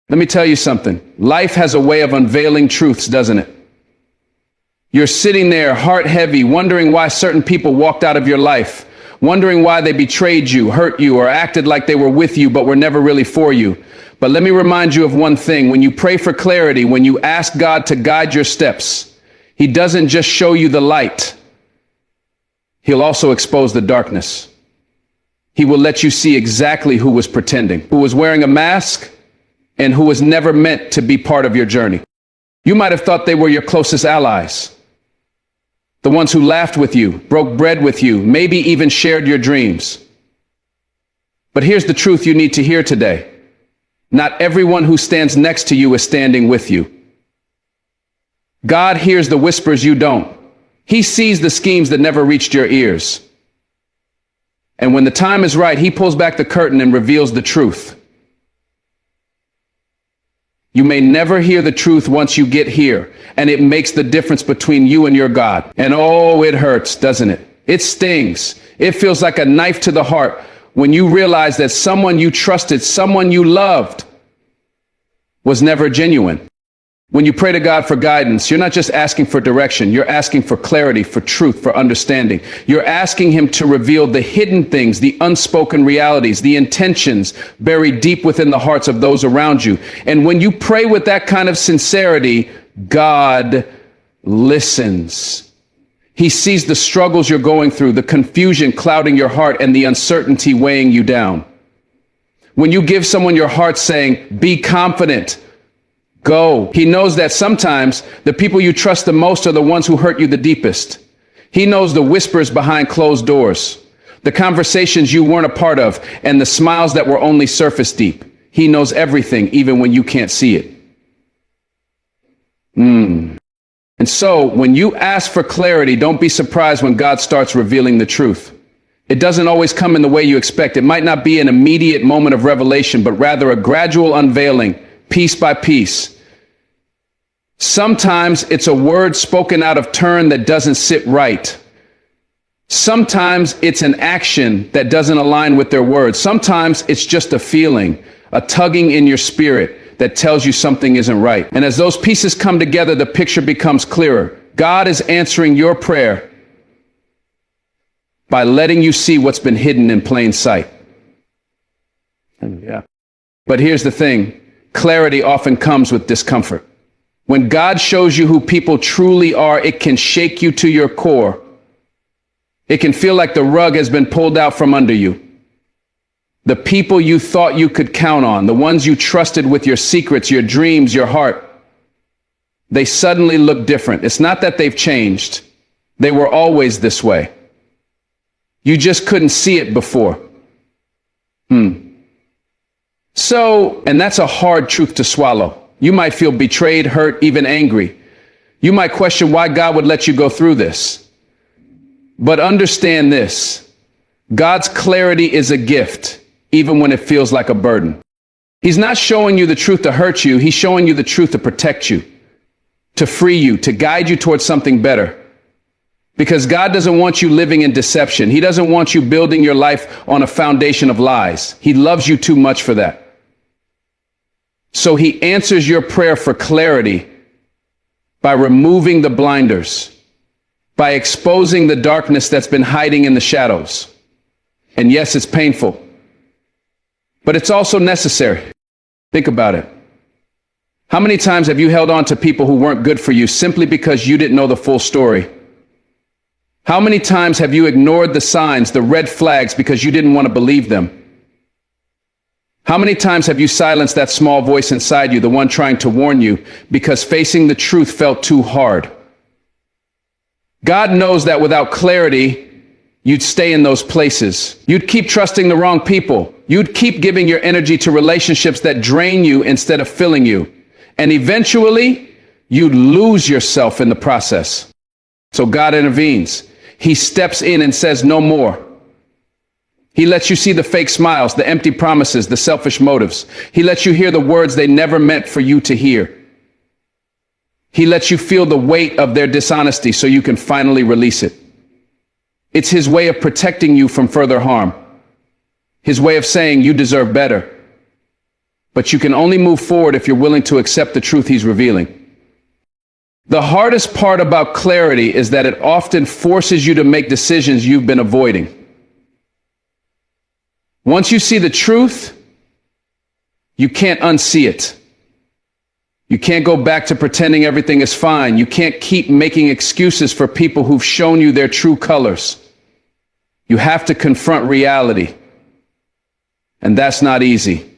Let me tell you something. Life has a way of unveiling truths, doesn't it? You're sitting there, heart heavy, wondering why certain people walked out of your life, wondering why they betrayed you, hurt you, or acted like they were with you but were never really for you. But let me remind you of one thing. When you pray for clarity, when you ask God to guide your steps, He doesn't just show you the light. He'll also expose the darkness. He will let you see exactly who was pretending, who was wearing a mask, and who was never meant to be part of your journey. You might have thought they were your closest allies, the ones who laughed with you, broke bread with you, maybe even shared your dreams. But here's the truth you need to hear today. Not everyone who stands next to you is standing with you. God hears the whispers you don't. He sees the schemes that never reached your ears. And when the time is right, He pulls back the curtain and reveals the truth. You may never hear the truth once you get here, and it makes the difference between you and your God. And oh, it hurts, doesn't it? It stings. It feels like a knife to the heart when you realize that someone you trusted, someone you loved, was never genuine. When you pray to God for guidance, you're not just asking for direction, you're asking for clarity, for truth, for understanding. You're asking Him to reveal the hidden things, the unspoken realities, the intentions buried deep within the hearts of those around you. And when you pray with that kind of sincerity, God listens. He sees the struggles you're going through, the confusion clouding your heart, and the uncertainty weighing you down. When you give someone your heart saying, "Be confident, go," He knows that sometimes the people you trust the most are the ones who hurt you the deepest. He knows the whispers behind closed doors, the conversations you weren't a part of, and the smiles that were only surface deep. He knows everything, even when you can't see it. And so, when you ask for clarity, don't be surprised when God starts revealing the truth. It doesn't always come in the way you expect. It might not be an immediate moment of revelation, but rather a gradual unveiling, piece by piece. Sometimes it's a word spoken out of turn that doesn't sit right. Sometimes it's an action that doesn't align with their words. Sometimes it's just a feeling, a tugging in your spirit that tells you something isn't right. And as those pieces come together, the picture becomes clearer. God is answering your prayer by letting you see what's been hidden in plain sight. Yeah. But here's the thing. Clarity often comes with discomfort. When God shows you who people truly are, it can shake you to your core. It can feel like the rug has been pulled out from under you. The people you thought you could count on, the ones you trusted with your secrets, your dreams, your heart, they suddenly look different. It's not that they've changed. They were always this way. You just couldn't see it before. So, and that's a hard truth to swallow. You might feel betrayed, hurt, even angry. You might question why God would let you go through this. But understand this. God's clarity is a gift, even when it feels like a burden. He's not showing you the truth to hurt you. He's showing you the truth to protect you, to free you, to guide you towards something better. Because God doesn't want you living in deception. He doesn't want you building your life on a foundation of lies. He loves you too much for that. So He answers your prayer for clarity by removing the blinders, by exposing the darkness that's been hiding in the shadows. And yes, it's painful, but it's also necessary. Think about it. How many times have you held on to people who weren't good for you simply because you didn't know the full story? How many times have you ignored the signs, the red flags, because you didn't want to believe them? How many times have you silenced that small voice inside you, the one trying to warn you, because facing the truth felt too hard? God knows that without clarity, you'd stay in those places. You'd keep trusting the wrong people. You'd keep giving your energy to relationships that drain you instead of filling you. And eventually, you'd lose yourself in the process. So God intervenes. He steps in and says, "No more." He lets you see the fake smiles, the empty promises, the selfish motives. He lets you hear the words they never meant for you to hear. He lets you feel the weight of their dishonesty so you can finally release it. It's His way of protecting you from further harm. His way of saying you deserve better. but you can only move forward if you're willing to accept the truth he's revealing. The hardest part about clarity is that it often forces you to make decisions you've been avoiding. Once you see the truth, you can't unsee it. You can't go back to pretending everything is fine. You can't keep making excuses for people who've shown you their true colors. You have to confront reality. And that's not easy.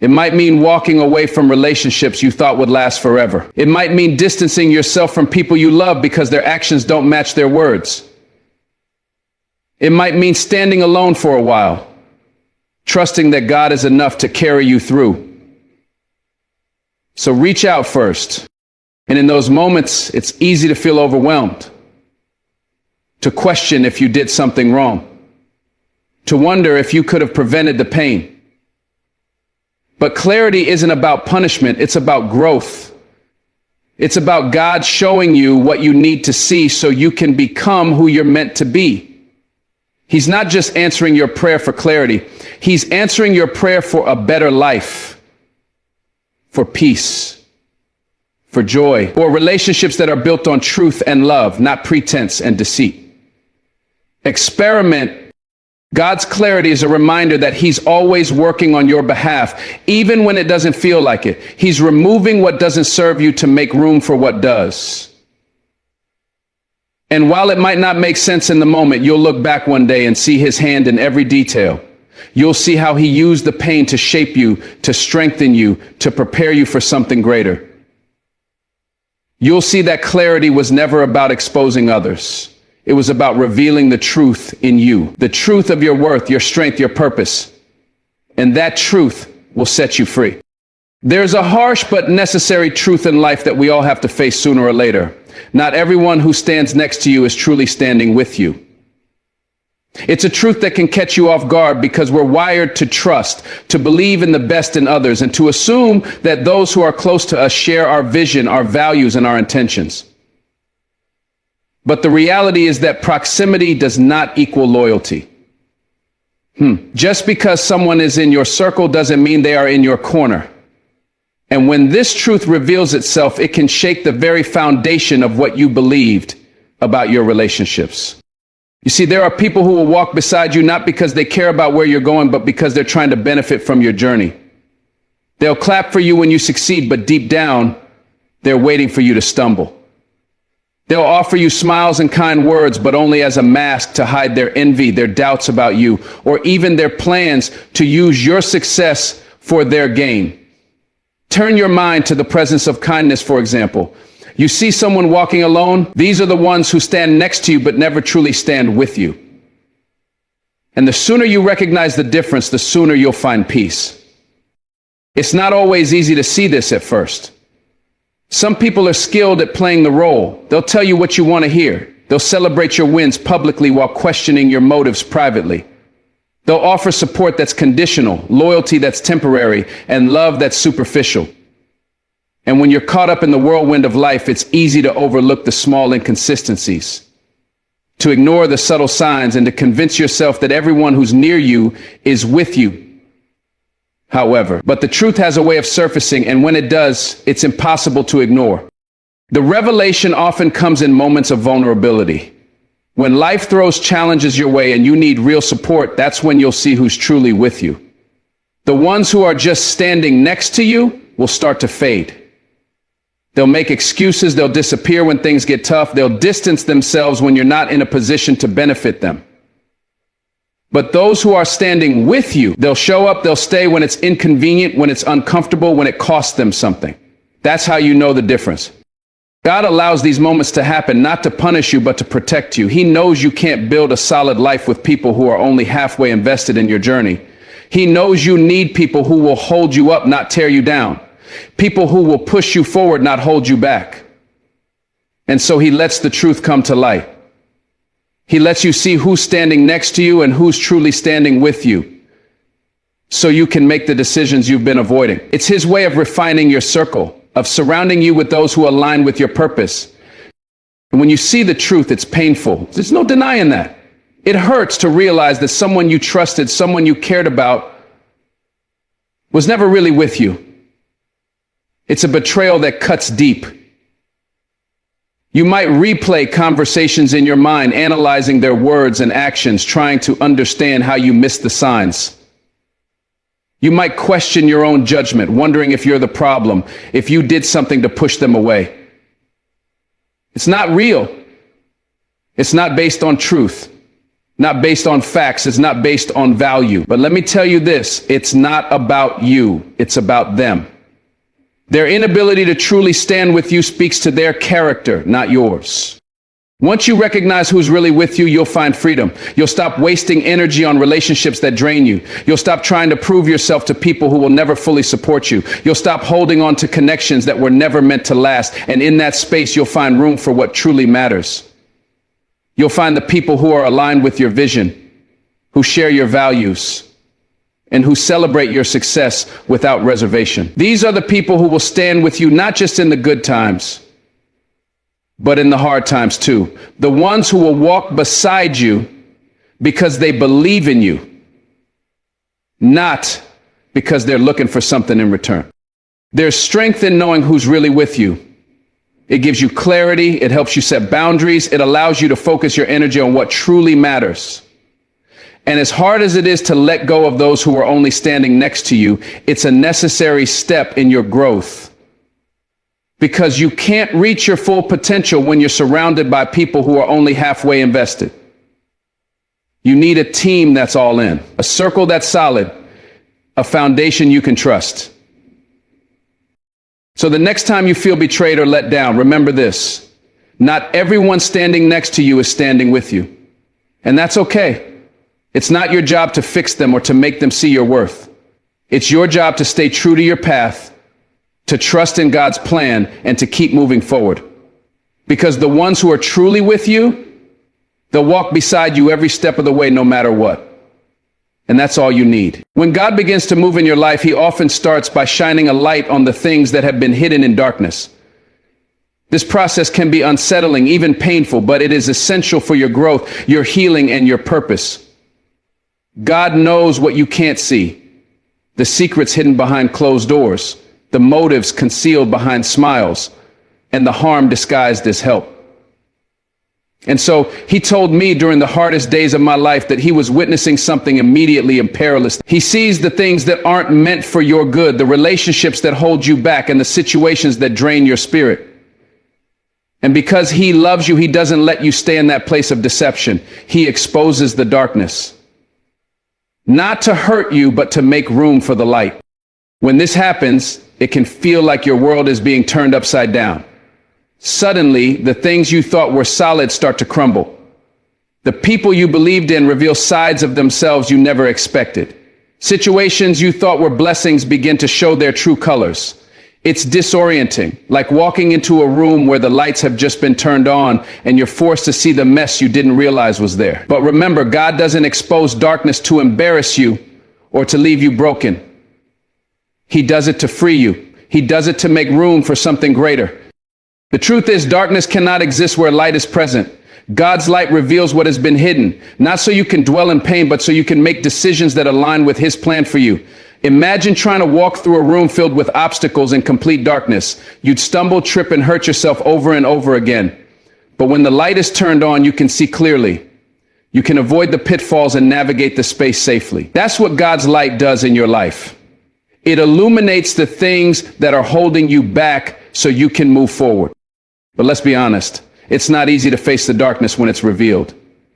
It might mean walking away from relationships you thought would last forever. It might mean distancing yourself from people you love because their actions don't match their words. It might mean standing alone for a while, trusting that God is enough to carry you through. So reach out first. And in those moments, it's easy to feel overwhelmed, to question if you did something wrong, to wonder if you could have prevented the pain. But clarity isn't about punishment, it's about growth. It's about God showing you what you need to see so you can become who you're meant to be. He's not just answering your prayer for clarity, he's answering your prayer for a better life, for peace, for joy, or relationships that are built on truth and love, not pretense and deceit. Experiment. God's clarity is a reminder that he's always working on your behalf, even when it doesn't feel like it. He's removing what doesn't serve you to make room for what does. And while it might not make sense in the moment, you'll look back one day and see his hand in every detail. You'll see how he used the pain to shape you, to strengthen you, to prepare you for something greater. You'll see that clarity was never about exposing others. It was about revealing the truth in you, the truth of your worth, your strength, your purpose. And that truth will set you free. There's a harsh but necessary truth in life that we all have to face sooner or later. Not everyone who stands next to you is truly standing with you. It's a truth that can catch you off guard because we're wired to trust, to believe in the best in others, and to assume that those who are close to us share our vision, our values, and our intentions. But the reality is that proximity does not equal loyalty. Just because someone is in your circle doesn't mean they are in your corner. And when this truth reveals itself, it can shake the very foundation of what you believed about your relationships. You see, there are people who will walk beside you not because they care about where you're going, but because they're trying to benefit from your journey. They'll clap for you when you succeed, but deep down, they're waiting for you to stumble. They'll offer you smiles and kind words, but only as a mask to hide their envy, their doubts about you, or even their plans to use your success for their gain. Turn your mind to the presence of kindness, for example. You see someone walking alone, these are the ones who stand next to you but never truly stand with you. And the sooner you recognize the difference, the sooner you'll find peace. It's not always easy to see this at first. Some people are skilled at playing the role. They'll tell you what you want to hear. They'll celebrate your wins publicly while questioning your motives privately. They'll offer support that's conditional, loyalty that's temporary, and love that's superficial. And when you're caught up in the whirlwind of life, it's easy to overlook the small inconsistencies, to ignore the subtle signs, and to convince yourself that everyone who's near you is with you. However, but the truth has a way of surfacing, and when it does, it's impossible to ignore. The revelation often comes in moments of vulnerability. When life throws challenges your way and you need real support, that's when you'll see who's truly with you. The ones who are just standing next to you will start to fade. They'll make excuses, they'll disappear when things get tough, they'll distance themselves when you're not in a position to benefit them. But those who are standing with you, they'll show up, they'll stay when it's inconvenient, when it's uncomfortable, when it costs them something. That's how you know the difference. God allows these moments to happen, not to punish you, but to protect you. He knows you can't build a solid life with people who are only halfway invested in your journey. He knows you need people who will hold you up, not tear you down. People who will push you forward, not hold you back. And so he lets the truth come to light. He lets you see who's standing next to you and who's truly standing with you, so you can make the decisions you've been avoiding. It's his way of refining your circle, of surrounding you with those who align with your purpose. And when you see the truth, it's painful. There's no denying that. It hurts to realize that someone you trusted, someone you cared about, was never really with you. It's a betrayal that cuts deep. You might replay conversations in your mind, analyzing their words and actions, trying to understand how you missed the signs. You might question your own judgment, wondering if you're the problem, if you did something to push them away. It's not real. It's not based on truth, not based on facts. It's not based on value. But let me tell you this, it's not about you. It's about them. Their inability to truly stand with you speaks to their character, not yours. Once you recognize who's really with you, you'll find freedom. You'll stop wasting energy on relationships that drain you. You'll stop trying to prove yourself to people who will never fully support you. You'll stop holding on to connections that were never meant to last. And in that space, you'll find room for what truly matters. You'll find the people who are aligned with your vision, who share your values, and who celebrate your success without reservation. These are the people who will stand with you not just in the good times, but in the hard times too. The ones who will walk beside you because they believe in you, not because they're looking for something in return. There's strength in knowing who's really with you. It gives you clarity. It helps you set boundaries. It allows you to focus your energy on what truly matters. And as hard as it is to let go of those who are only standing next to you, it's a necessary step in your growth. Because you can't reach your full potential when you're surrounded by people who are only halfway invested. You need a team that's all in, a circle that's solid, a foundation you can trust. So the next time you feel betrayed or let down, remember this: not everyone standing next to you is standing with you. And that's okay. It's not your job to fix them or to make them see your worth. It's your job to stay true to your path, to trust in God's plan, and to keep moving forward. Because the ones who are truly with you, they'll walk beside you every step of the way, no matter what. And that's all you need. When God begins to move in your life, he often starts by shining a light on the things that have been hidden in darkness. This process can be unsettling, even painful, but it is essential for your growth, your healing, and your purpose. God knows what you can't see, the secrets hidden behind closed doors, the motives concealed behind smiles, and the harm disguised as help. And so he told me during the hardest days of my life that he was witnessing something immediately and perilous. He sees the things that aren't meant for your good, the relationships that hold you back, and the situations that drain your spirit. And because he loves you, he doesn't let you stay in that place of deception. He exposes the darkness. Not to hurt you, but to make room for the light. When this happens, it can feel like your world is being turned upside down. Suddenly, the things you thought were solid start to crumble. The people you believed in reveal sides of themselves you never expected. Situations you thought were blessings begin to show their true colors. It's disorienting, like walking into a room where the lights have just been turned on and you're forced to see the mess you didn't realize was there. But remember, God doesn't expose darkness to embarrass you or to leave you broken. He does it to free you. He does it to make room for something greater. The truth is, darkness cannot exist where light is present. God's light reveals what has been hidden, not so you can dwell in pain, but so you can make decisions that align with his plan for you. Imagine trying to walk through a room filled with obstacles in complete darkness. You'd stumble, trip, and hurt yourself over and over again. But when the light is turned on, you can see clearly. You can avoid the pitfalls and navigate the space safely. That's what God's light does in your life. It illuminates the things that are holding you back so you can move forward. But let's be honest, it's not easy to face the darkness when it's revealed.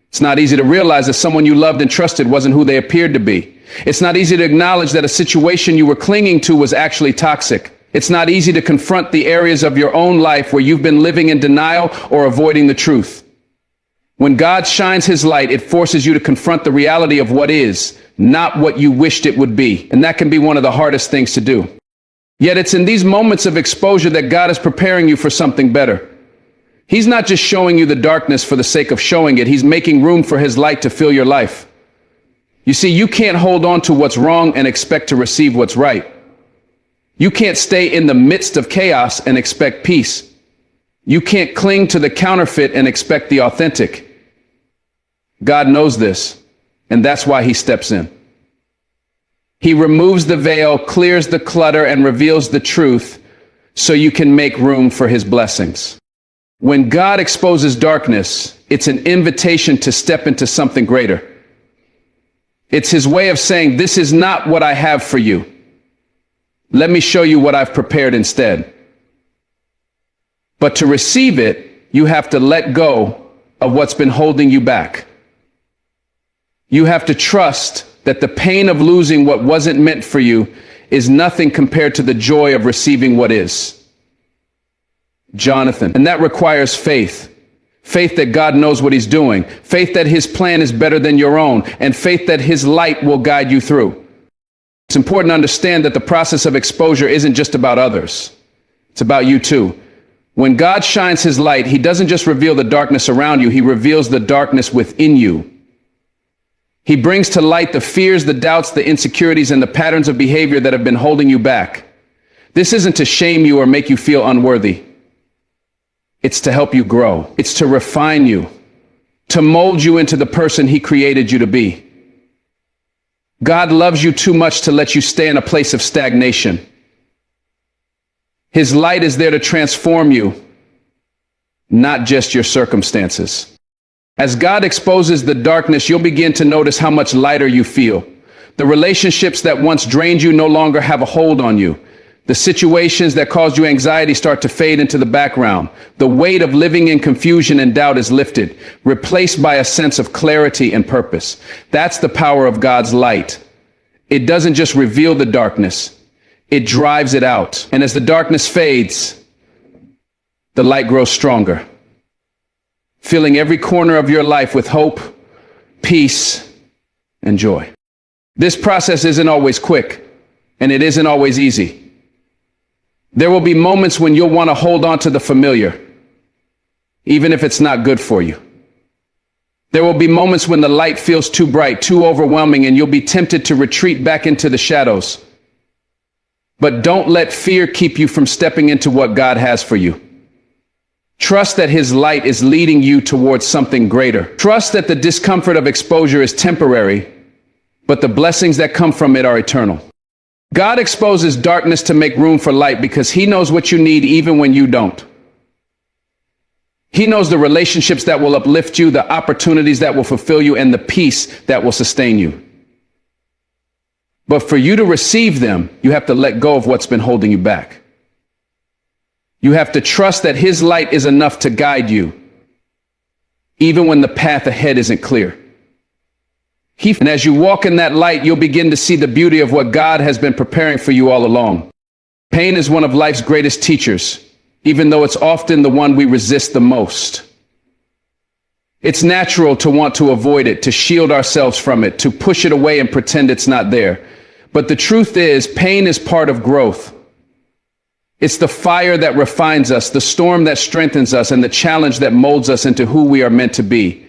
It's not easy to realize that someone you loved and trusted wasn't who they appeared to be. It's not easy to acknowledge that a situation you were clinging to was actually toxic. It's not easy to confront the areas of your own life where you've been living in denial or avoiding the truth. When God shines his light, it forces you to confront the reality of what is, not what you wished it would be. And that can be one of the hardest things to do. Yet it's in these moments of exposure that God is preparing you for something better. He's not just showing you the darkness for the sake of showing it. He's making room for his light to fill your life. You see, you can't hold on to what's wrong and expect to receive what's right. You can't stay in the midst of chaos and expect peace. You can't cling to the counterfeit and expect the authentic. God knows this, and that's why he steps in. He removes the veil, clears the clutter, and reveals the truth so you can make room for his blessings. When God exposes darkness, it's an invitation to step into something greater. It's his way of saying, this is not what I have for you. Let me show you what I've prepared instead. But to receive it, you have to let go of what's been holding you back. You have to trust that the pain of losing what wasn't meant for you is nothing compared to the joy of receiving what is. Jonathan. And that requires faith. Faith that God knows what he's doing. Faith that his plan is better than your own. And faith that his light will guide you through. It's important to understand that the process of exposure isn't just about others. It's about you too. When God shines his light, he doesn't just reveal the darkness around you, he reveals the darkness within you. He brings to light the fears, the doubts, the insecurities, and the patterns of behavior that have been holding you back. This isn't to shame you or make you feel unworthy. It's to help you grow. It's to refine you, to mold you into the person he created you to be. God loves you too much to let you stay in a place of stagnation. His light is there to transform you, not just your circumstances. As God exposes the darkness, you'll begin to notice how much lighter you feel. The relationships that once drained you no longer have a hold on you. The situations that caused you anxiety start to fade into the background. The weight of living in confusion and doubt is lifted, replaced by a sense of clarity and purpose. That's the power of God's light. It doesn't just reveal the darkness, it drives it out. And as the darkness fades, the light grows stronger, filling every corner of your life with hope, peace, and joy. This process isn't always quick, and it isn't always easy. There will be moments when you'll want to hold on to the familiar, even if it's not good for you. There will be moments when the light feels too bright, too overwhelming, and you'll be tempted to retreat back into the shadows. But don't let fear keep you from stepping into what God has for you. Trust that his light is leading you towards something greater. Trust that the discomfort of exposure is temporary, but the blessings that come from it are eternal. God exposes darkness to make room for light because he knows what you need even when you don't. He knows the relationships that will uplift you, the opportunities that will fulfill you, and the peace that will sustain you. But for you to receive them, you have to let go of what's been holding you back. You have to trust that his light is enough to guide you, even when the path ahead isn't clear. And as you walk in that light, you'll begin to see the beauty of what God has been preparing for you all along. Pain is one of life's greatest teachers, even though it's often the one we resist the most. It's natural to want to avoid it, to shield ourselves from it, to push it away and pretend it's not there. But the truth is, pain is part of growth. It's the fire that refines us, the storm that strengthens us, and the challenge that molds us into who we are meant to be.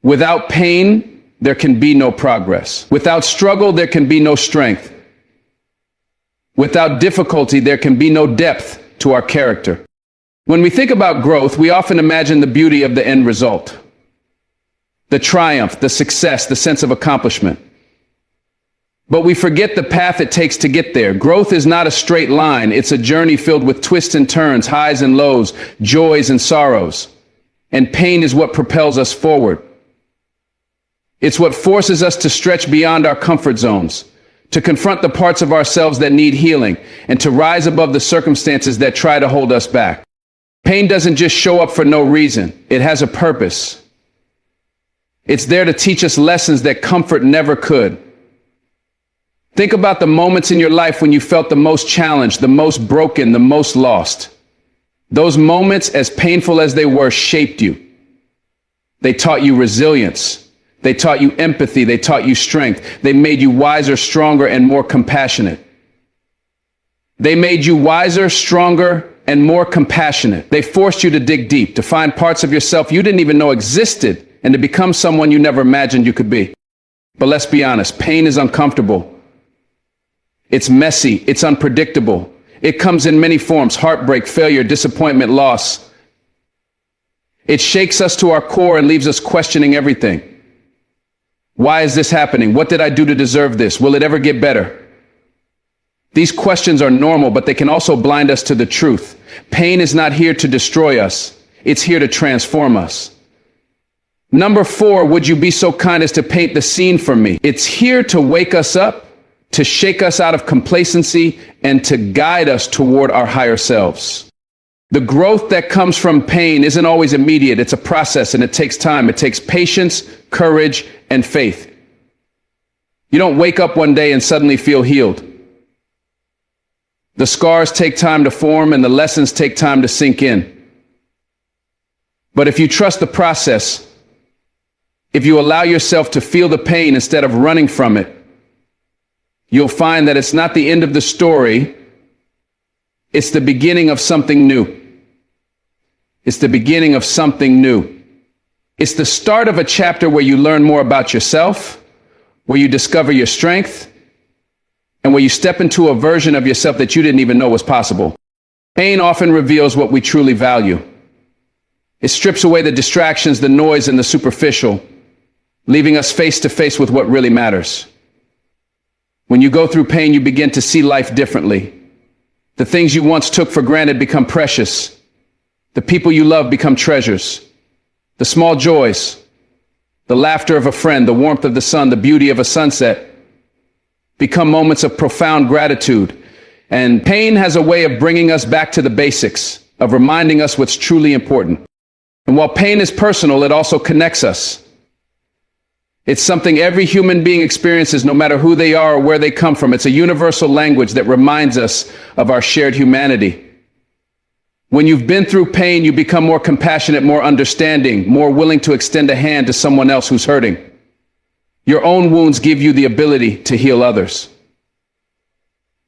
Without pain, there can be no progress. Without struggle, there can be no strength. Without difficulty, there can be no depth to our character. When we think about growth, we often imagine the beauty of the end result. The triumph, the success, the sense of accomplishment. But we forget the path it takes to get there. Growth is not a straight line. It's a journey filled with twists and turns, highs and lows, joys and sorrows. And pain is what propels us forward. It's what forces us to stretch beyond our comfort zones, to confront the parts of ourselves that need healing, and to rise above the circumstances that try to hold us back. Pain doesn't just show up for no reason. It has a purpose. It's there to teach us lessons that comfort never could. Think about the moments in your life when you felt the most challenged, the most broken, the most lost. Those moments, as painful as they were, shaped you. They taught you resilience. They taught you empathy. They taught you strength. They made you wiser, stronger, and more compassionate. They made you wiser, stronger, and more compassionate. They forced you to dig deep, to find parts of yourself you didn't even know existed, and to become someone you never imagined you could be. But let's be honest, pain is uncomfortable. It's messy. It's unpredictable. It comes in many forms: heartbreak, failure, disappointment, loss. It shakes us to our core and leaves us questioning everything. Why is this happening? What did I do to deserve this? Will it ever get better? These questions are normal, but they can also blind us to the truth. Pain is not here to destroy us. It's here to transform us. Number 4, would you be so kind as to paint the scene for me? It's here to wake us up, to shake us out of complacency, and to guide us toward our higher selves. The growth that comes from pain isn't always immediate. It's a process, and it takes time. It takes patience, courage, and faith. You don't wake up one day and suddenly feel healed. The scars take time to form, and the lessons take time to sink in. But if you trust the process, if you allow yourself to feel the pain instead of running from it, you'll find that it's not the end of the story. It's the beginning of something new. It's the beginning of something new. It's the start of a chapter where you learn more about yourself, where you discover your strength, and where you step into a version of yourself that you didn't even know was possible. Pain often reveals what we truly value. It strips away the distractions, the noise, and the superficial, leaving us face to face with what really matters. When you go through pain, you begin to see life differently. The things you once took for granted become precious. The people you love become treasures. The small joys, the laughter of a friend, the warmth of the sun, the beauty of a sunset, become moments of profound gratitude. And pain has a way of bringing us back to the basics, of reminding us what's truly important. And while pain is personal, it also connects us. It's something every human being experiences, no matter who they are or where they come from. It's a universal language that reminds us of our shared humanity. When you've been through pain, you become more compassionate, more understanding, more willing to extend a hand to someone else who's hurting. Your own wounds give you the ability to heal others.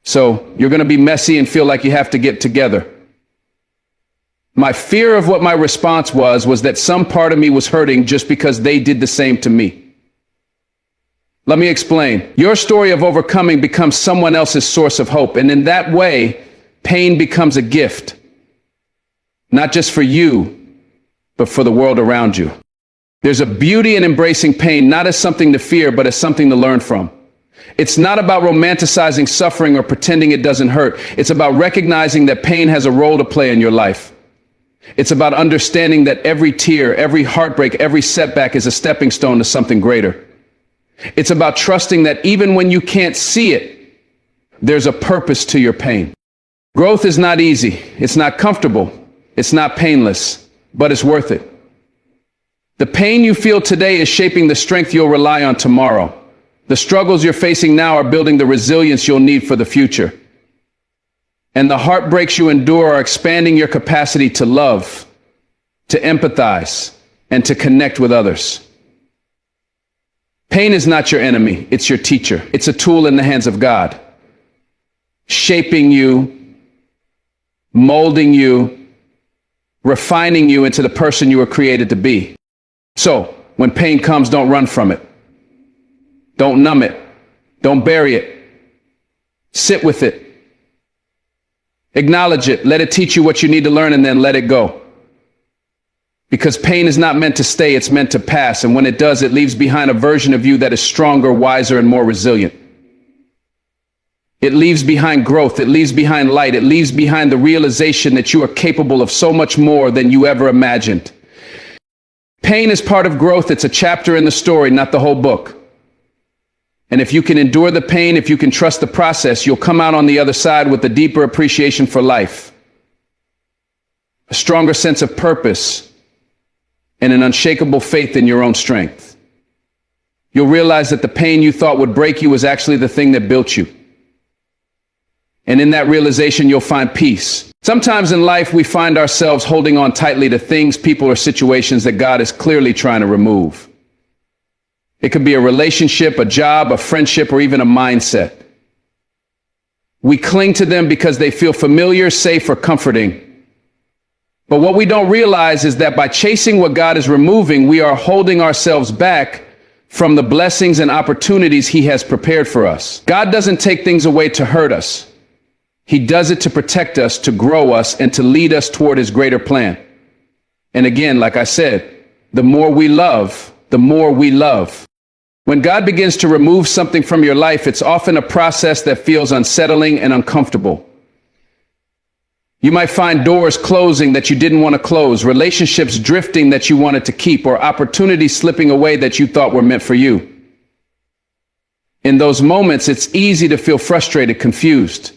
So you're going to be messy and feel like you have to get together. My fear of what my response was that some part of me was hurting just because they did the same to me. Let me explain. Your story of overcoming becomes someone else's source of hope. And in that way, pain becomes a gift. Not just for you, but for the world around you. There's a beauty in embracing pain, not as something to fear, but as something to learn from. It's not about romanticizing suffering or pretending it doesn't hurt. It's about recognizing that pain has a role to play in your life. It's about understanding that every tear, every heartbreak, every setback is a stepping stone to something greater. It's about trusting that even when you can't see it, there's a purpose to your pain. Growth is not easy. It's not comfortable. It's not painless, but it's worth it. The pain you feel today is shaping the strength you'll rely on tomorrow. The struggles you're facing now are building the resilience you'll need for the future. And the heartbreaks you endure are expanding your capacity to love, to empathize, and to connect with others. Pain is not your enemy, it's your teacher. It's a tool in the hands of God, shaping you, molding you, refining you into the person you were created to be. So, when pain comes, don't run from it. Don't numb it. Don't bury it. Sit with it. Acknowledge it. Let it teach you what you need to learn, and then let it go. Because pain is not meant to stay, it's meant to pass. And when it does, it leaves behind a version of you that is stronger, wiser, and more resilient. It leaves behind growth. It leaves behind light. It leaves behind the realization that you are capable of so much more than you ever imagined. Pain is part of growth. It's a chapter in the story, not the whole book. And if you can endure the pain, if you can trust the process, you'll come out on the other side with a deeper appreciation for life, a stronger sense of purpose, and an unshakable faith in your own strength. You'll realize that the pain you thought would break you was actually the thing that built you. And in that realization, you'll find peace. Sometimes in life, we find ourselves holding on tightly to things, people, or situations that God is clearly trying to remove. It could be a relationship, a job, a friendship, or even a mindset. We cling to them because they feel familiar, safe, or comforting. But what we don't realize is that by chasing what God is removing, we are holding ourselves back from the blessings and opportunities He has prepared for us. God doesn't take things away to hurt us. He does it to protect us, to grow us, and to lead us toward His greater plan. And again, like I said, the more we love, the more we love. When God begins to remove something from your life, it's often a process that feels unsettling and uncomfortable. You might find doors closing that you didn't want to close, relationships drifting that you wanted to keep, or opportunities slipping away that you thought were meant for you. In those moments, it's easy to feel frustrated, confused.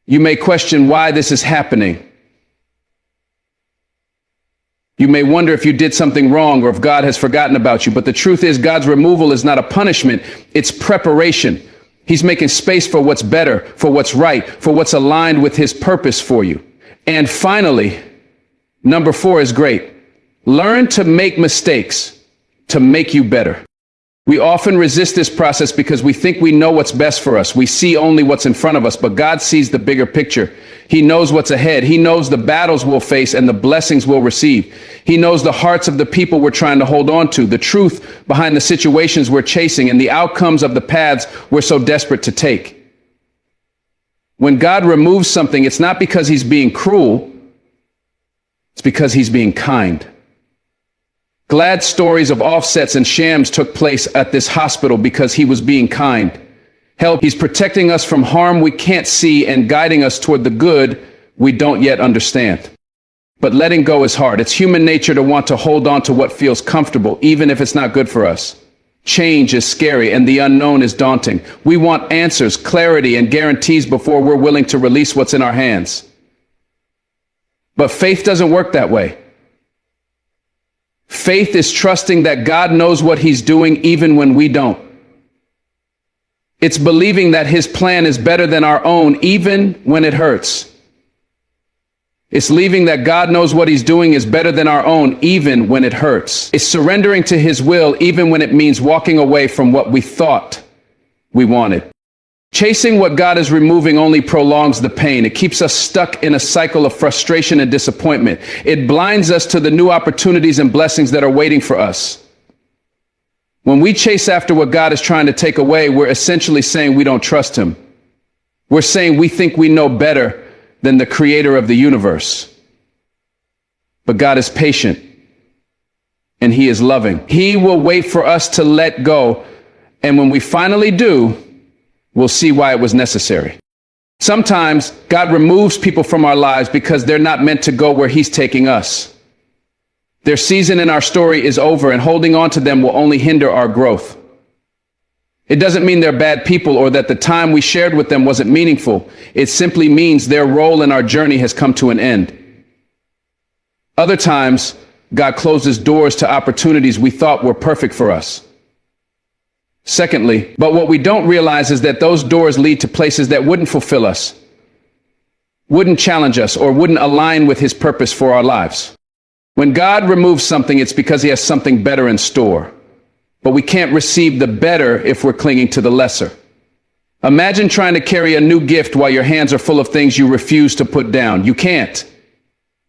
You may question why this is happening. You may wonder if you did something wrong or if God has forgotten about you. But the truth is, God's removal is not a punishment. It's preparation. He's making space for what's better, for what's right, for what's aligned with his purpose for you. And finally, number 4 is great. Learn to make mistakes to make you better. We often resist this process because we think we know what's best for us. We see only what's in front of us, but God sees the bigger picture. He knows what's ahead. He knows the battles we'll face and the blessings we'll receive. He knows the hearts of the people we're trying to hold on to, the truth behind the situations we're chasing, and the outcomes of the paths we're so desperate to take. When God removes something, it's not because he's being cruel. It's because he's being kind. Glad stories of offsets and shams took place at this hospital because he was being kind. Hell, he's protecting us from harm we can't see and guiding us toward the good we don't yet understand. But letting go is hard. It's human nature to want to hold on to what feels comfortable, even if it's not good for us. Change is scary and the unknown is daunting. We want answers, clarity, and guarantees before we're willing to release what's in our hands. But faith doesn't work that way. Faith is trusting that God knows what he's doing even when we don't. It's believing that his plan is better than our own even when it hurts. It's believing that God knows what he's doing is better than our own even when it hurts. It's surrendering to his will even when it means walking away from what we thought we wanted. Chasing what God is removing only prolongs the pain. It keeps us stuck in a cycle of frustration and disappointment. It blinds us to the new opportunities and blessings that are waiting for us. When we chase after what God is trying to take away, we're essentially saying we don't trust him. We're saying we think we know better than the creator of the universe. But God is patient and he is loving. He will wait for us to let go. And when we finally do, we'll see why it was necessary. Sometimes God removes people from our lives because they're not meant to go where he's taking us. Their season in our story is over, and holding on to them will only hinder our growth. It doesn't mean they're bad people or that the time we shared with them wasn't meaningful. It simply means their role in our journey has come to an end. Other times, God closes doors to opportunities we thought were perfect for us. Secondly, but what we don't realize is that those doors lead to places that wouldn't fulfill us, wouldn't challenge us, or wouldn't align with his purpose for our lives. When God removes something, it's because he has something better in store. But we can't receive the better if we're clinging to the lesser. Imagine trying to carry a new gift while your hands are full of things you refuse to put down. You can't.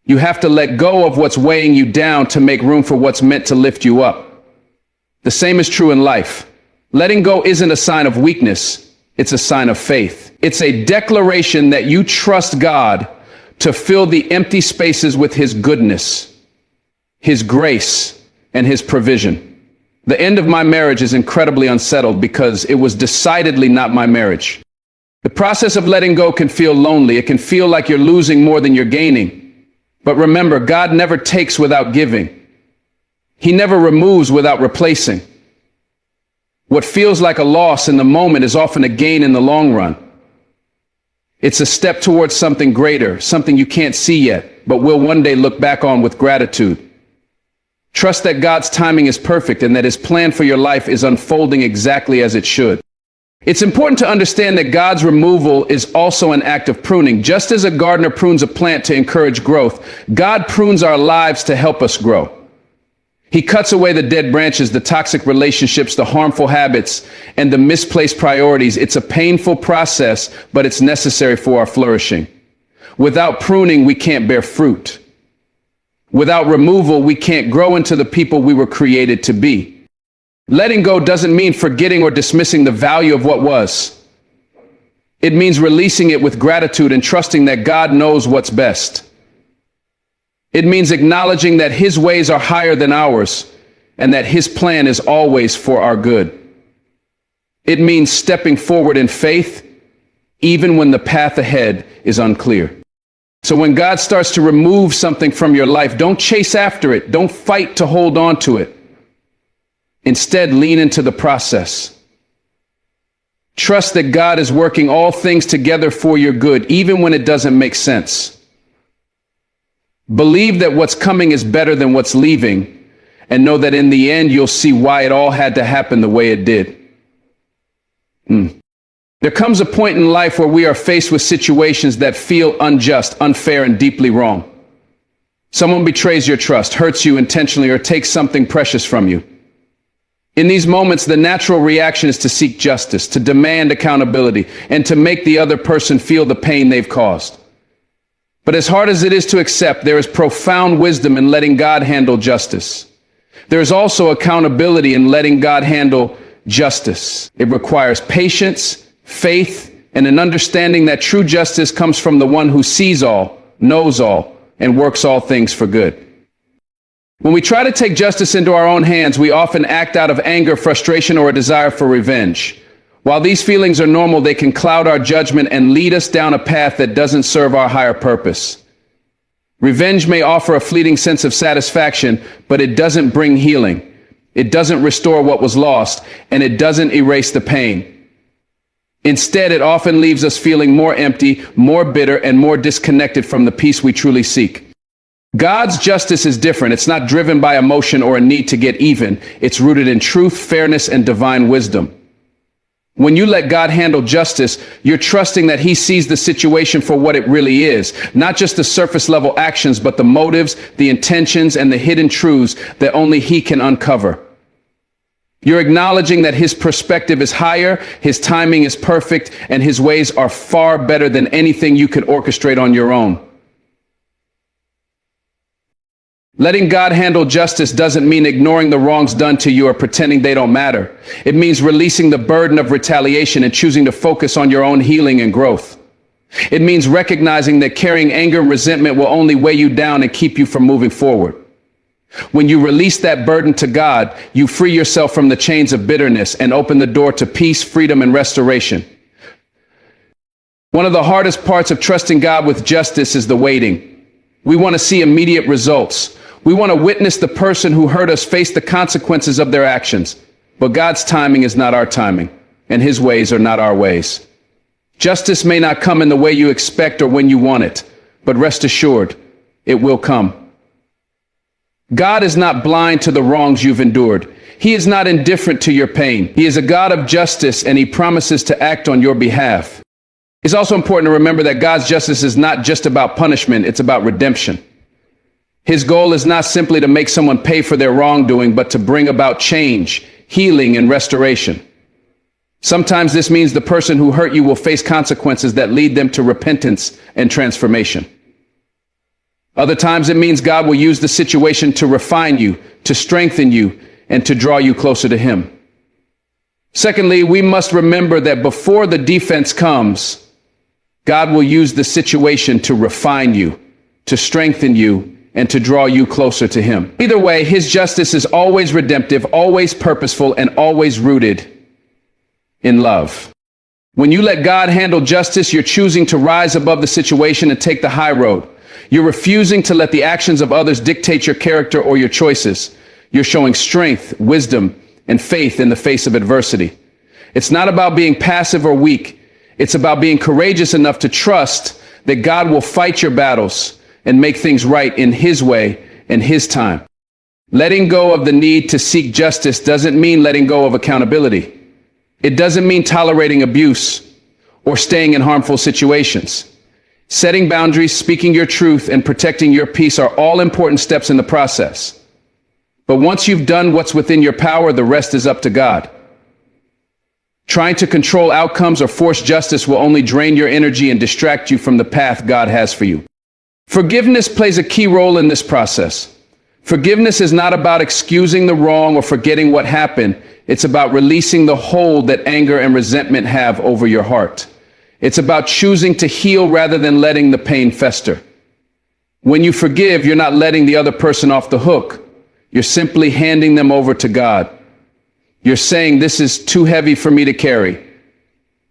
You have to let go of what's weighing you down to make room for what's meant to lift you up. The same is true in life. Letting go isn't a sign of weakness. It's a sign of faith. It's a declaration that you trust God to fill the empty spaces with his goodness, his grace, and his provision. The end of my marriage is incredibly unsettled because it was decidedly not my marriage. The process of letting go can feel lonely. It can feel like you're losing more than you're gaining. But remember, God never takes without giving. He never removes without replacing. What feels like a loss in the moment is often a gain in the long run. It's a step towards something greater, something you can't see yet, but will one day look back on with gratitude. Trust that God's timing is perfect and that his plan for your life is unfolding exactly as it should. It's important to understand that God's removal is also an act of pruning. Just as a gardener prunes a plant to encourage growth, God prunes our lives to help us grow. He cuts away the dead branches, the toxic relationships, the harmful habits, and the misplaced priorities. It's a painful process, but it's necessary for our flourishing. Without pruning, we can't bear fruit. Without removal, we can't grow into the people we were created to be. Letting go doesn't mean forgetting or dismissing the value of what was. It means releasing it with gratitude and trusting that God knows what's best. It means acknowledging that his ways are higher than ours, and that his plan is always for our good. It means stepping forward in faith, even when the path ahead is unclear. So when God starts to remove something from your life, don't chase after it. Don't fight to hold on to it. Instead, lean into the process. Trust that God is working all things together for your good, even when it doesn't make sense. Believe that what's coming is better than what's leaving, and know that in the end, you'll see why it all had to happen the way it did. There comes a point in life where we are faced with situations that feel unjust, unfair, and deeply wrong. Someone betrays your trust, hurts you intentionally, or takes something precious from you. In these moments, the natural reaction is to seek justice, to demand accountability, and to make the other person feel the pain they've caused. But as hard as it is to accept, there is profound wisdom in letting God handle justice. There is also accountability in letting God handle justice. It requires patience, faith, and an understanding that true justice comes from the one who sees all, knows all, and works all things for good. When we try to take justice into our own hands, we often act out of anger, frustration, or a desire for revenge. While these feelings are normal, they can cloud our judgment and lead us down a path that doesn't serve our higher purpose. Revenge may offer a fleeting sense of satisfaction, but it doesn't bring healing. It doesn't restore what was lost, and it doesn't erase the pain. Instead, it often leaves us feeling more empty, more bitter, and more disconnected from the peace we truly seek. God's justice is different. It's not driven by emotion or a need to get even. It's rooted in truth, fairness, and divine wisdom. When you let God handle justice, you're trusting that he sees the situation for what it really is, not just the surface level actions, but the motives, the intentions, and the hidden truths that only he can uncover. You're acknowledging that his perspective is higher, his timing is perfect, and his ways are far better than anything you could orchestrate on your own. Letting God handle justice doesn't mean ignoring the wrongs done to you or pretending they don't matter. It means releasing the burden of retaliation and choosing to focus on your own healing and growth. It means recognizing that carrying anger and resentment will only weigh you down and keep you from moving forward. When you release that burden to God, you free yourself from the chains of bitterness and open the door to peace, freedom, and restoration. One of the hardest parts of trusting God with justice is the waiting. We want to see immediate results. We want to witness the person who hurt us face the consequences of their actions. But God's timing is not our timing, and his ways are not our ways. Justice may not come in the way you expect or when you want it, but rest assured, it will come. God is not blind to the wrongs you've endured. He is not indifferent to your pain. He is a God of justice, and he promises to act on your behalf. It's also important to remember that God's justice is not just about punishment, it's about redemption. His goal is not simply to make someone pay for their wrongdoing, but to bring about change, healing, and restoration. Sometimes this means the person who hurt you will face consequences that lead them to repentance and transformation. Other times it means God will use the situation to refine you, to strengthen you, and to draw you closer to him. Secondly, we must remember that before the defense comes, God will use the situation to refine you, to strengthen you, and to draw you closer to him. Either way, his justice is always redemptive, always purposeful, and always rooted in love. When you let God handle justice, you're choosing to rise above the situation and take the high road. You're refusing to let the actions of others dictate your character or your choices. You're showing strength, wisdom, and faith in the face of adversity. It's not about being passive or weak. It's about being courageous enough to trust that God will fight your battles and make things right in his way and his time. Letting go of the need to seek justice doesn't mean letting go of accountability. It doesn't mean tolerating abuse or staying in harmful situations. Setting boundaries, speaking your truth, and protecting your peace are all important steps in the process. But once you've done what's within your power, the rest is up to God. Trying to control outcomes or force justice will only drain your energy and distract you from the path God has for you. Forgiveness plays a key role in this process. Forgiveness is not about excusing the wrong or forgetting what happened. It's about releasing the hold that anger and resentment have over your heart. It's about choosing to heal rather than letting the pain fester. When you forgive, you're not letting the other person off the hook. You're simply handing them over to God. You're saying, this is too heavy for me to carry.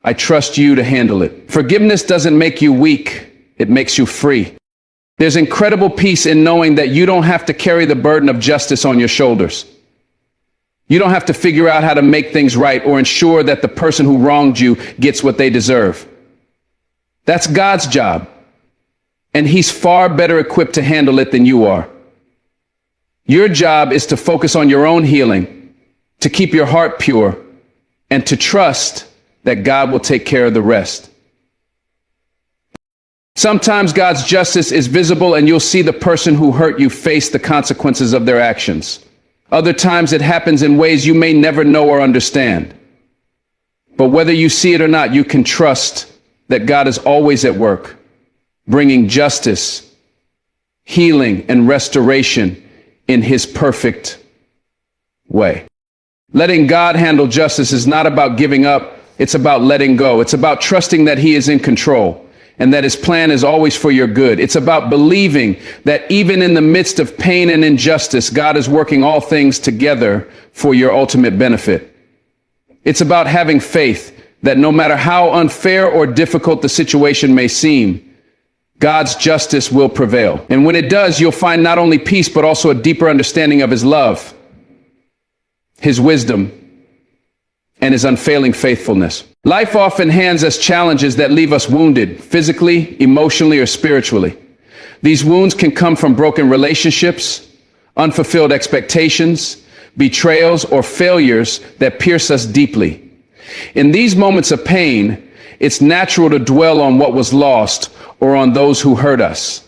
I trust you to handle it. Forgiveness doesn't make you weak. It makes you free. There's incredible peace in knowing that you don't have to carry the burden of justice on your shoulders. You don't have to figure out how to make things right or ensure that the person who wronged you gets what they deserve. That's God's job, and He's far better equipped to handle it than you are. Your job is to focus on your own healing, to keep your heart pure, and to trust that God will take care of the rest. Sometimes God's justice is visible and you'll see the person who hurt you face the consequences of their actions. Other times it happens in ways you may never know or understand. But whether you see it or not, you can trust that God is always at work, bringing justice, healing, and restoration in His perfect way. Letting God handle justice is not about giving up. It's about letting go. It's about trusting that He is in control and that His plan is always for your good. It's about believing that even in the midst of pain and injustice, God is working all things together for your ultimate benefit. It's about having faith that no matter how unfair or difficult the situation may seem, God's justice will prevail. And when it does, you'll find not only peace, but also a deeper understanding of His love, His wisdom, and His unfailing faithfulness. Life often hands us challenges that leave us wounded, physically, emotionally, or spiritually. These wounds can come from broken relationships, unfulfilled expectations, betrayals, or failures that pierce us deeply. In these moments of pain, it's natural to dwell on what was lost or on those who hurt us.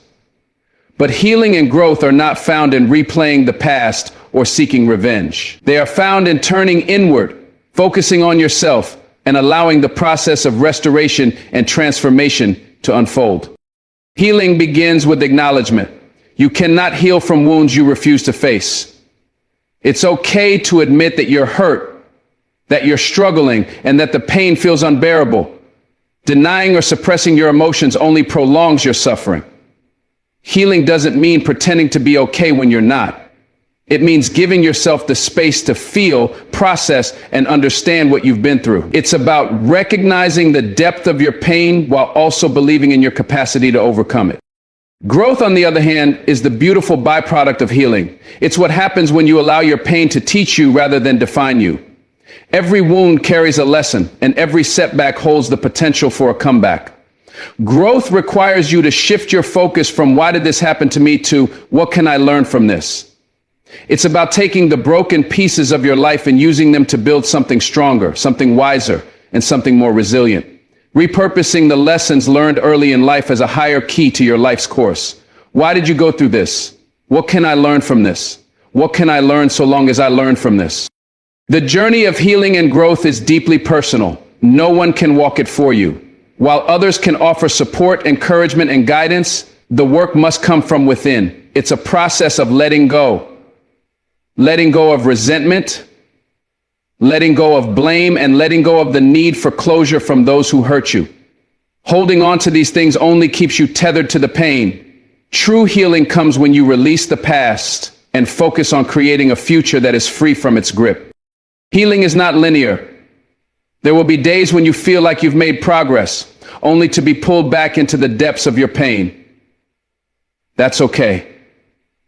But healing and growth are not found in replaying the past or seeking revenge. They are found in turning inward, focusing on yourself, and allowing the process of restoration and transformation to unfold. Healing begins with acknowledgement. You cannot heal from wounds you refuse to face. It's okay to admit that you're hurt, that you're struggling, and that the pain feels unbearable. Denying or suppressing your emotions only prolongs your suffering. Healing doesn't mean pretending to be okay when you're not. It means giving yourself the space to feel, process, and understand what you've been through. It's about recognizing the depth of your pain while also believing in your capacity to overcome it. Growth, on the other hand, is the beautiful byproduct of healing. It's what happens when you allow your pain to teach you rather than define you. Every wound carries a lesson, and every setback holds the potential for a comeback. Growth requires you to shift your focus from "why did this happen to me" to "what can I learn from this?" It's about taking the broken pieces of your life and using them to build something stronger, something wiser, and something more resilient. Repurposing the lessons learned early in life as a higher key to your life's course. Why did you go through this? What can I learn from this? What can I learn so long as I learn from this? The journey of healing and growth is deeply personal. No one can walk it for you. While others can offer support, encouragement, and guidance, the work must come from within. It's a process of letting go. Letting go of resentment, letting go of blame, and letting go of the need for closure from those who hurt you. Holding on to these things only keeps you tethered to the pain. True healing comes when you release the past and focus on creating a future that is free from its grip. Healing is not linear. There will be days when you feel like you've made progress, only to be pulled back into the depths of your pain. That's okay.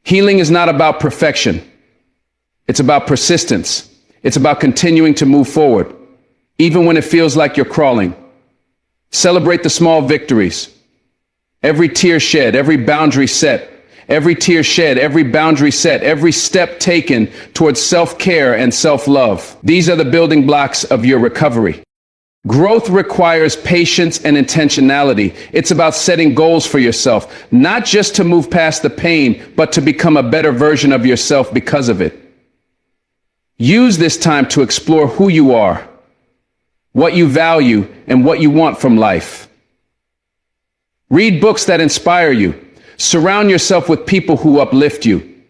Healing is not about perfection. It's about persistence. It's about continuing to move forward, even when it feels like you're crawling. Celebrate the small victories. Every tear shed, every boundary set, every tear shed, every boundary set, every step taken towards self-care and self-love. These are the building blocks of your recovery. Growth requires patience and intentionality. It's about setting goals for yourself, not just to move past the pain, but to become a better version of yourself because of it. Use this time to explore who you are, what you value, and what you want from life. Read books that inspire you. Surround yourself with people who uplift you,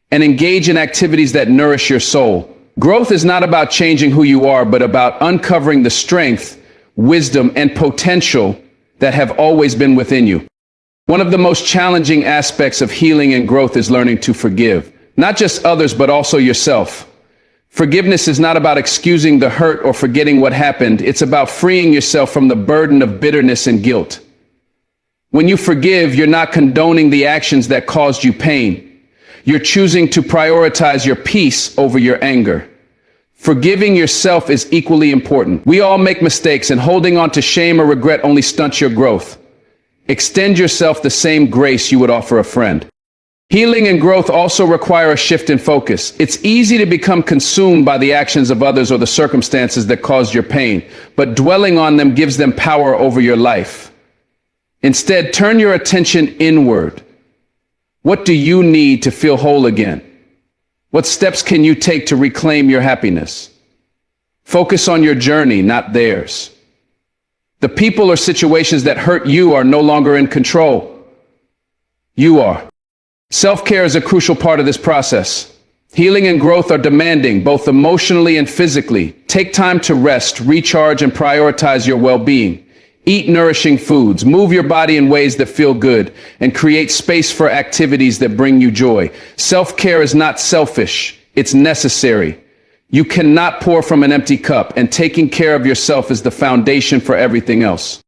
and engage in activities that nourish your soul. Growth is not about changing who you are, but about uncovering the strength, wisdom, and potential that have always been within you. One of the most challenging aspects of healing and growth is learning to forgive. Not just others, but also yourself. Forgiveness is not about excusing the hurt or forgetting what happened. It's about freeing yourself from the burden of bitterness and guilt. When you forgive, you're not condoning the actions that caused you pain. You're choosing to prioritize your peace over your anger. Forgiving yourself is equally important. We all make mistakes, and holding on to shame or regret only stunts your growth. Extend yourself the same grace you would offer a friend. Healing and growth also require a shift in focus. It's easy to become consumed by the actions of others or the circumstances that caused your pain, but dwelling on them gives them power over your life. Instead, turn your attention inward. What do you need to feel whole again? What steps can you take to reclaim your happiness? Focus on your journey, not theirs. The people or situations that hurt you are no longer in control. You are. Self-care is a crucial part of this process. Healing and growth are demanding, both emotionally and physically. Take time to rest, recharge, and prioritize your well-being. Eat nourishing foods, move your body in ways that feel good, and create space for activities that bring you joy. Self-care is not selfish, it's necessary. You cannot pour from an empty cup, and taking care of yourself is the foundation for everything else.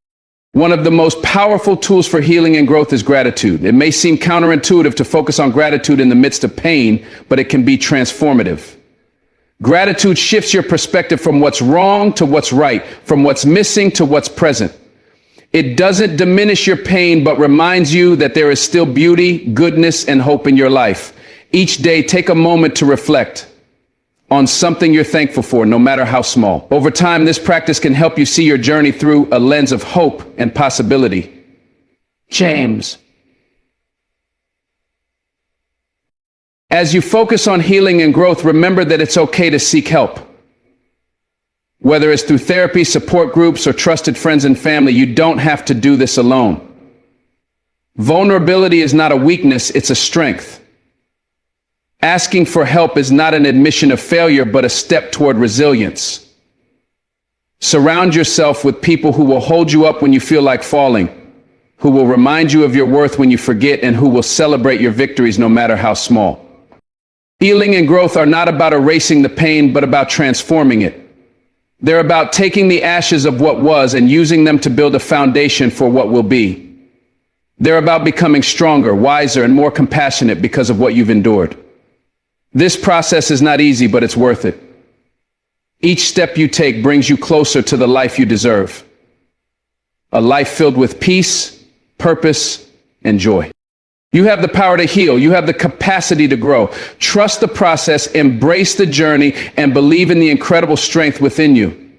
One of the most powerful tools for healing and growth is gratitude. It may seem counterintuitive to focus on gratitude in the midst of pain, but it can be transformative. Gratitude shifts your perspective from what's wrong to what's right, from what's missing to what's present. It doesn't diminish your pain, but reminds you that there is still beauty, goodness, and hope in your life. Each day, take a moment to reflect on something you're thankful for, no matter how small. Over time, this practice can help you see your journey through a lens of hope and possibility. James. As you focus on healing and growth, remember that it's okay to seek help. Whether it's through therapy, support groups, or trusted friends and family, you don't have to do this alone. Vulnerability is not a weakness, it's a strength. Asking for help is not an admission of failure, but a step toward resilience. Surround yourself with people who will hold you up when you feel like falling, who will remind you of your worth when you forget, and who will celebrate your victories no matter how small. Healing and growth are not about erasing the pain, but about transforming it. They're about taking the ashes of what was and using them to build a foundation for what will be. They're about becoming stronger, wiser, and more compassionate because of what you've endured. This process is not easy, but it's worth it. Each step you take brings you closer to the life you deserve. A life filled with peace, purpose, and joy. You have the power to heal. You have the capacity to grow. Trust the process, embrace the journey, and believe in the incredible strength within you.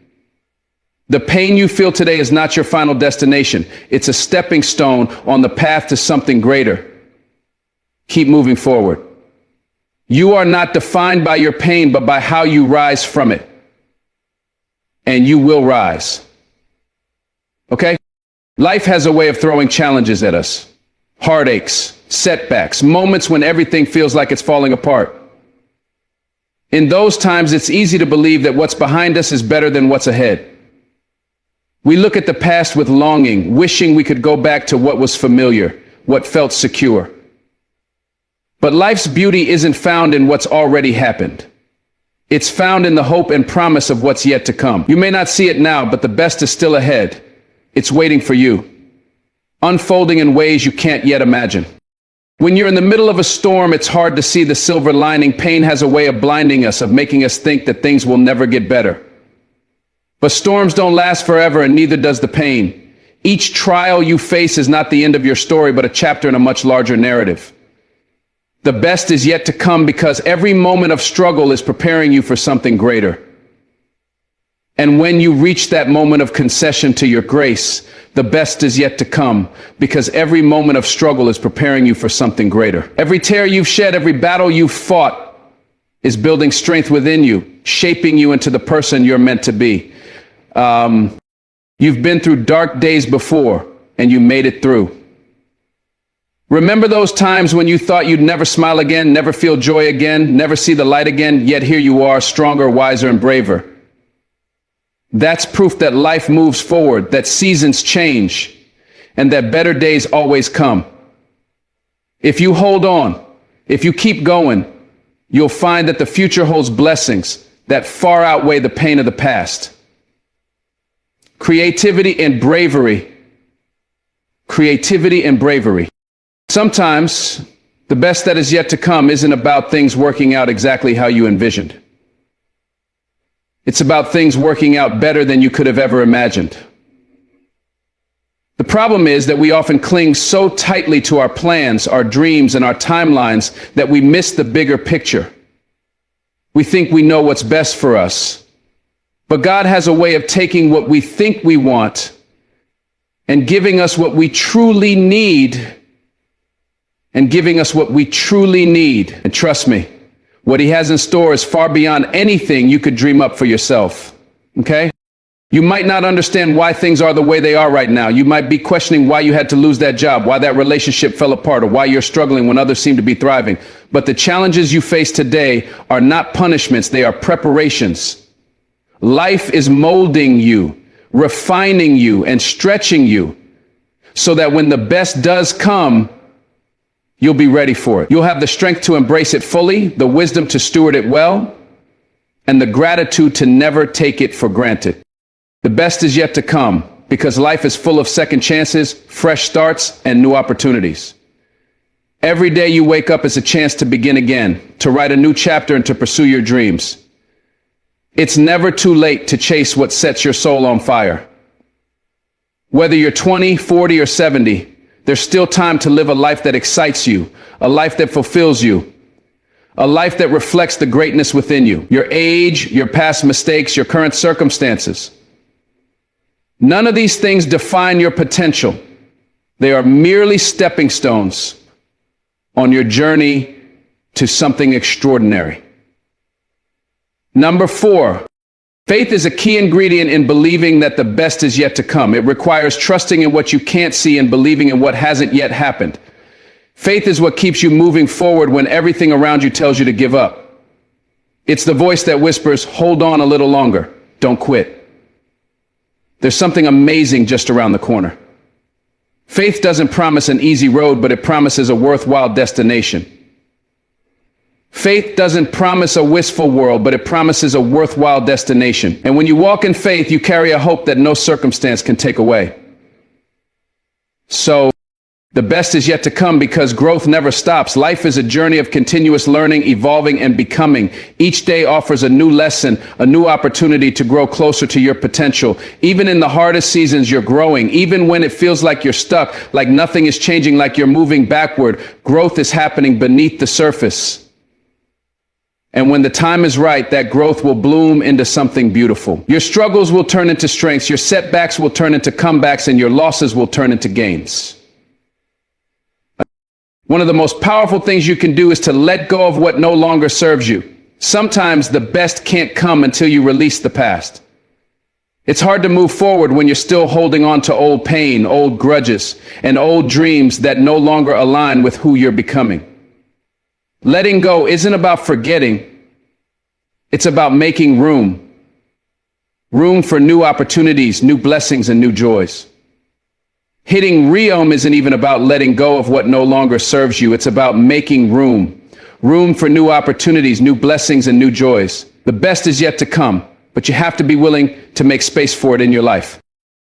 The pain you feel today is not your final destination. It's a stepping stone on the path to something greater. Keep moving forward. You are not defined by your pain, but by how you rise from it. And you will rise. Okay? Life has a way of throwing challenges at us. Heartaches, setbacks, moments when everything feels like it's falling apart. In those times, it's easy to believe that what's behind us is better than what's ahead. We look at the past with longing, wishing we could go back to what was familiar, what felt secure. But life's beauty isn't found in what's already happened. It's found in the hope and promise of what's yet to come. You may not see it now, but the best is still ahead. It's waiting for you, unfolding in ways you can't yet imagine. When you're in the middle of a storm, it's hard to see the silver lining. Pain has a way of blinding us, of making us think that things will never get better. But storms don't last forever, and neither does the pain. Each trial you face is not the end of your story, but a chapter in a much larger narrative. The best is yet to come, because every moment of struggle is preparing you for something greater. And when you reach that moment of concession to your grace, the best is yet to come, because every moment of struggle is preparing you for something greater. Every tear you've shed, every battle you've fought is building strength within you, shaping you into the person you're meant to be. You've been through dark days before, and you made it through. Remember those times when you thought you'd never smile again, never feel joy again, never see the light again, yet here you are, stronger, wiser, and braver. That's proof that life moves forward, that seasons change, and that better days always come. If you hold on, if you keep going, you'll find that the future holds blessings that far outweigh the pain of the past. Creativity and bravery. Creativity and bravery. Sometimes the best that is yet to come isn't about things working out exactly how you envisioned. It's about things working out better than you could have ever imagined. The problem is that we often cling so tightly to our plans, our dreams, and our timelines that we miss the bigger picture. We think we know what's best for us, but God has a way of taking what we think we want and giving us what we truly need, and giving us what we truly need. And trust me, what he has in store is far beyond anything you could dream up for yourself. Okay? You might not understand why things are the way they are right now. You might be questioning why you had to lose that job, why that relationship fell apart, or why you're struggling when others seem to be thriving. But the challenges you face today are not punishments, they are preparations. Life is molding you, refining you, and stretching you so that when the best does come, you'll be ready for it. You'll have the strength to embrace it fully, the wisdom to steward it well, and the gratitude to never take it for granted. The best is yet to come because life is full of second chances, fresh starts, and new opportunities. Every day you wake up is a chance to begin again, to write a new chapter and to pursue your dreams. It's never too late to chase what sets your soul on fire. Whether you're 20, 40, or 70, there's still time to live a life that excites you, a life that fulfills you, a life that reflects the greatness within you, your age, your past mistakes, your current circumstances. None of these things define your potential. They are merely stepping stones on your journey to something extraordinary. Number 4, faith is a key ingredient in believing that the best is yet to come. It requires trusting in what you can't see and believing in what hasn't yet happened. Faith is what keeps you moving forward when everything around you tells you to give up. It's the voice that whispers, hold on a little longer, don't quit. There's something amazing just around the corner. Faith doesn't promise an easy road, but it promises a worthwhile destination. Faith doesn't promise a wistful world, but it promises a worthwhile destination. And when you walk in faith, you carry a hope that no circumstance can take away. So, the best is yet to come because growth never stops. Life is a journey of continuous learning, evolving, and becoming. Each day offers a new lesson, a new opportunity to grow closer to your potential. Even in the hardest seasons, you're growing. Even when it feels like you're stuck, like nothing is changing, like you're moving backward, growth is happening beneath the surface. And when the time is right, that growth will bloom into something beautiful. Your struggles will turn into strengths, your setbacks will turn into comebacks, and your losses will turn into gains. One of the most powerful things you can do is to let go of what no longer serves you. Sometimes the best can't come until you release the past. It's hard to move forward when you're still holding on to old pain, old grudges, and old dreams that no longer align with who you're becoming. Letting go isn't about forgetting. It's about making room. Room for new opportunities, new blessings, and new joys. Hitting Reom isn't even about letting go of what no longer serves you. It's about making room. Room for new opportunities, new blessings, and new joys. The best is yet to come, but you have to be willing to make space for it in your life.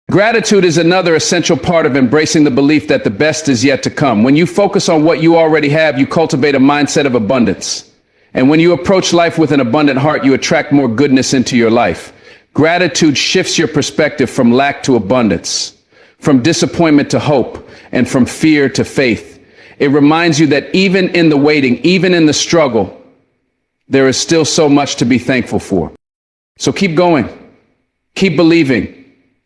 Gratitude is another essential part of embracing the belief that the best is yet to come. When you focus on what you already have, you cultivate a mindset of abundance. And when you approach life with an abundant heart, you attract more goodness into your life. Gratitude shifts your perspective from lack to abundance, from disappointment to hope, and from fear to faith. It reminds you that even in the waiting, even in the struggle, there is still so much to be thankful for. So keep going, keep believing,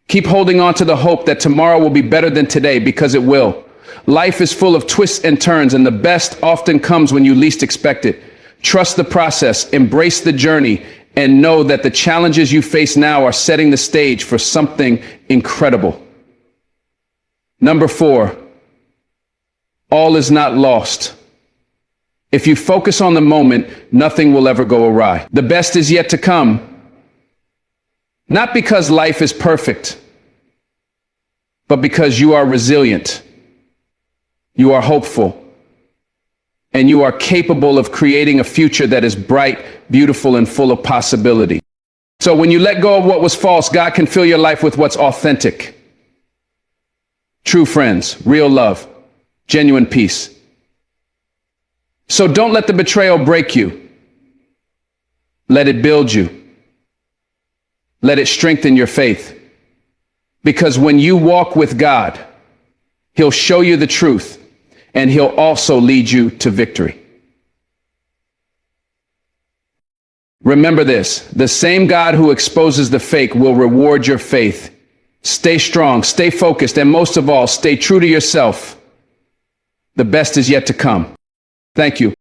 keep holding on to the hope that tomorrow will be better than today, because it will. Life is full of twists and turns, and the best often comes when you least expect it. Trust the process, embrace the journey, and know that the challenges you face now are setting the stage for something incredible. Number 4, all is not lost. If you focus on the moment, nothing will ever go awry. The best is yet to come, not because life is perfect, but because you are resilient, you are hopeful, and you are capable of creating a future that is bright, beautiful, and full of possibility. So when you let go of what was false, God can fill your life with what's authentic. True friends, real love, genuine peace. So don't let the betrayal break you. Let it build you. Let it strengthen your faith. Because when you walk with God, He'll show you the truth, and He'll also lead you to victory. Remember this, the same God who exposes the fake will reward your faith. Stay strong, stay focused, and most of all, stay true to yourself. The best is yet to come. Thank you.